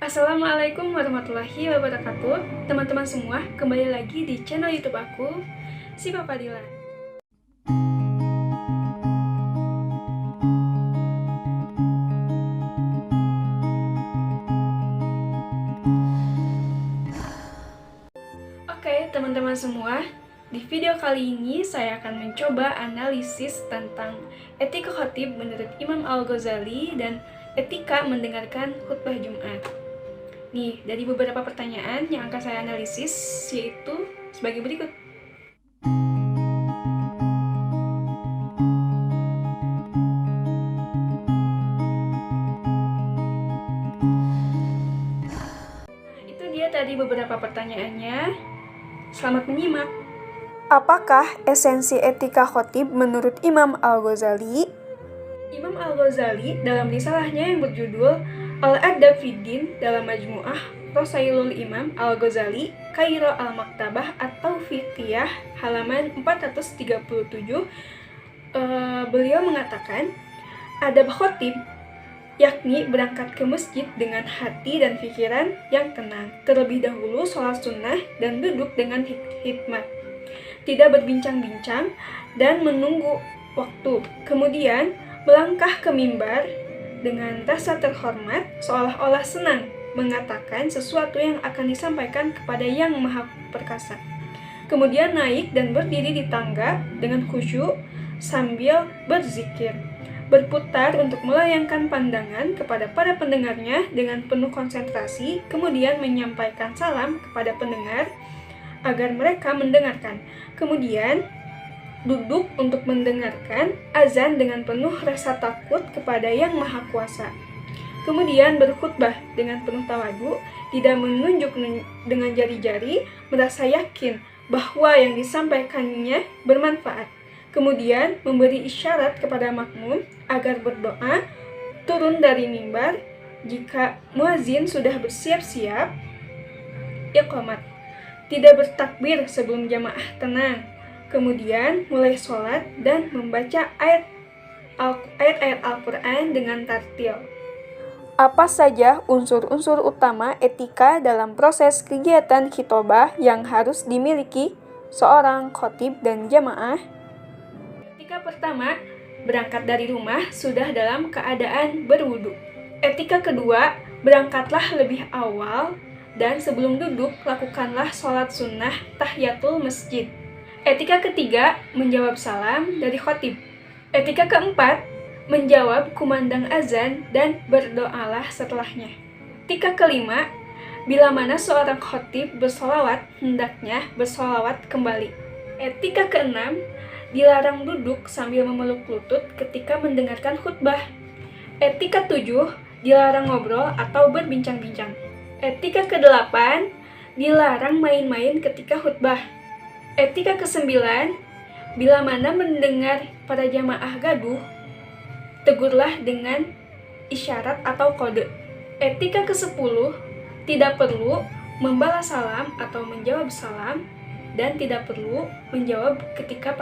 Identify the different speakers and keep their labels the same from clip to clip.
Speaker 1: Assalamualaikum warahmatullahi wabarakatuh. Teman-teman semua, kembali lagi di channel YouTube aku, si Papa Dila. Oke, teman-teman semua, di video kali ini saya akan mencoba analisis tentang etika khatib menurut Imam Al-Ghazali dan etika mendengarkan khutbah Jumat. Nih, dari beberapa pertanyaan yang akan saya analisis, yaitu sebagai berikut. Itu dia tadi beberapa pertanyaannya. Selamat menyimak.
Speaker 2: Apakah esensi etika khatib menurut Imam Al-Ghazali?
Speaker 1: Imam Al-Ghazali dalam risalahnya yang berjudul Al-Adab Fiddin dalam Majmu'ah Rosailul Imam Al-Ghazali Kairo Al-Maktabah atau Fiqhiyah halaman 437, beliau mengatakan adab khatib yakni berangkat ke masjid dengan hati dan pikiran yang tenang, terlebih dahulu sholat sunnah dan duduk dengan hikmat, tidak berbincang-bincang dan menunggu waktu, kemudian melangkah ke mimbar dengan rasa terhormat seolah-olah senang mengatakan sesuatu yang akan disampaikan kepada Yang Maha Perkasa. Kemudian naik dan berdiri di tangga dengan khusyuk sambil berzikir, berputar untuk melayangkan pandangan kepada para pendengarnya dengan penuh konsentrasi, kemudian menyampaikan salam kepada pendengar agar mereka mendengarkan. Kemudian duduk untuk mendengarkan azan dengan penuh rasa takut kepada Yang Maha Kuasa. Kemudian berkhutbah dengan penuh tawadu, tidak menunjuk dengan jari-jari, merasa yakin bahwa yang disampaikannya bermanfaat. Kemudian memberi isyarat kepada makmum agar berdoa, turun dari mimbar. Jika muazin sudah bersiap-siap, iqamat, tidak bertakbir sebelum jamaah tenang. Kemudian mulai sholat dan membaca ayat-ayat Al-Quran dengan tartil.
Speaker 2: Apa saja unsur-unsur utama etika dalam proses kegiatan khitobah yang harus dimiliki seorang khatib dan jamaah?
Speaker 1: Etika pertama, berangkat dari rumah sudah dalam keadaan berwudu. Etika kedua, berangkatlah lebih awal dan sebelum duduk lakukanlah sholat sunnah tahiyatul masjid. Etika ketiga, menjawab salam dari khatib. Etika keempat, menjawab kumandang azan dan berdoalah setelahnya. Etika kelima, bila mana seorang khatib bersolawat, hendaknya bersolawat kembali. Etika keenam, dilarang duduk sambil memeluk lutut ketika mendengarkan khutbah. Etika tujuh, dilarang ngobrol atau berbincang-bincang. Etika kedelapan, dilarang main-main ketika khutbah. Etika kesembilan, bila mana mendengar para jamaah gaduh, tegurlah dengan isyarat atau kode. Etika ke-10, tidak perlu membalas salam atau menjawab salam dan tidak perlu menjawab ketika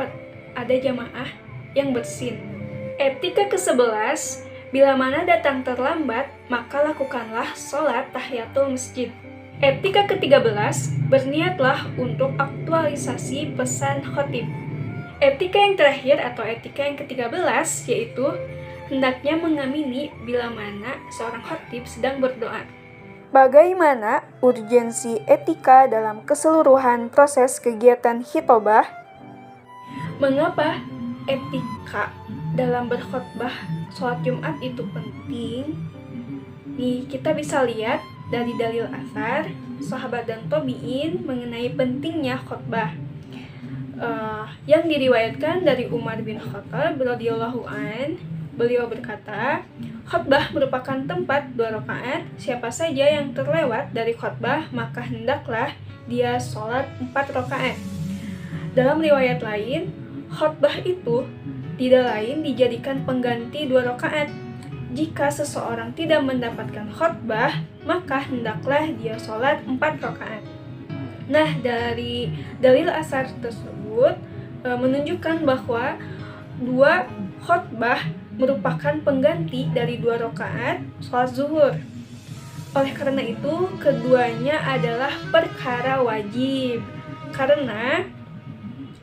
Speaker 1: ada jamaah yang bersin. Etika ke-11, bila mana datang terlambat, maka lakukanlah sholat tahiyatul masjid. Etika ke-13, berniatlah untuk aktualisasi pesan khatib. Etika yang terakhir atau etika yang ke-13 yaitu hendaknya mengamini bila mana seorang khatib sedang berdoa.
Speaker 2: Bagaimana urgensi etika dalam keseluruhan proses kegiatan khitobah?
Speaker 1: Mengapa etika dalam berkhutbah sholat Jumat itu penting? Nih, kita bisa lihat dari dalil asar, sahabat dan tabi'in mengenai pentingnya khutbah. Yang diriwayatkan dari Umar bin Khattab radhiyallahu an, beliau berkata, khutbah merupakan tempat 2 rakaat. Siapa saja yang terlewat dari khutbah, maka hendaklah dia sholat 4 rakaat. Dalam riwayat lain, khutbah itu tidak lain dijadikan pengganti 2 rakaat. Jika seseorang tidak mendapatkan khutbah, maka hendaklah dia sholat 4 rakaat. Nah, dari dalil asar tersebut menunjukkan bahwa 2 khutbah merupakan pengganti dari 2 rakaat sholat zuhur. Oleh karena itu, keduanya adalah perkara wajib karena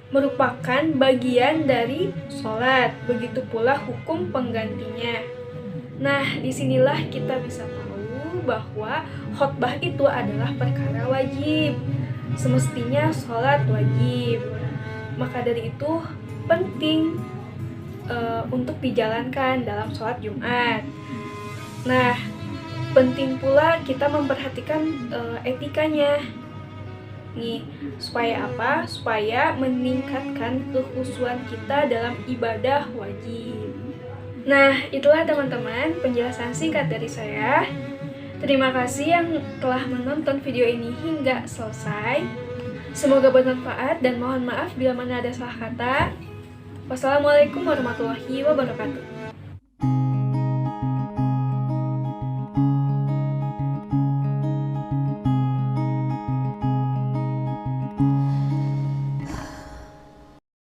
Speaker 1: merupakan bagian dari sholat, begitu pula hukum penggantinya. Nah, disinilah kita bisa tahu bahwa khotbah itu adalah perkara wajib. Semestinya sholat wajib. Maka dari itu penting untuk dijalankan dalam sholat Jumat. Nah, penting pula kita memperhatikan etikanya. Nih, supaya apa? Supaya meningkatkan kekhusyuan kita dalam ibadah wajib. Nah, itulah teman-teman penjelasan singkat dari saya. Terima kasih yang telah menonton video ini hingga selesai. Semoga bermanfaat dan mohon maaf bila mana ada salah kata. Wassalamualaikum warahmatullahi wabarakatuh.